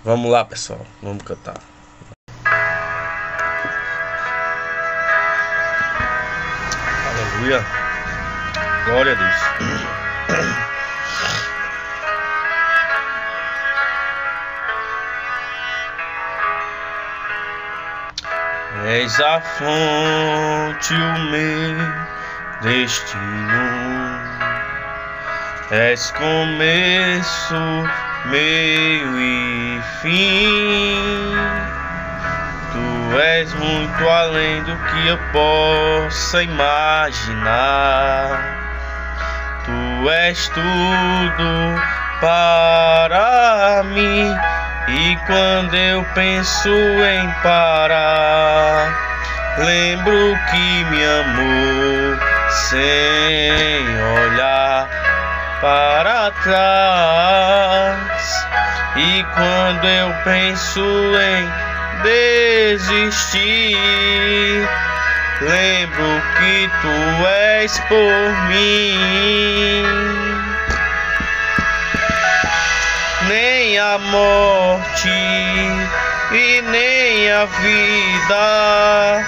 Vamos lá, pessoal, vamos cantar. Aleluia, glória a Deus. És a fonte, o meu destino, és começo, meio e fim. Tu és muito além do que eu possa imaginar. Tu és tudo para mim. E quando eu penso em parar, lembro que me amou sem olhar para trás. E quando eu penso em desistir, lembro que tu és por mim. Nem a morte e nem a vida,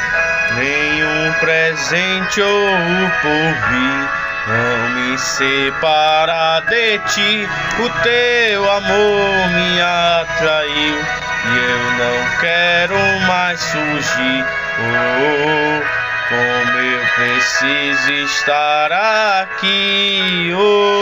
nenhum presente ou porvir não me separa de ti. O teu amor me atraiu e eu não quero mais fugir. Oh, como eu preciso estar aqui. Oh,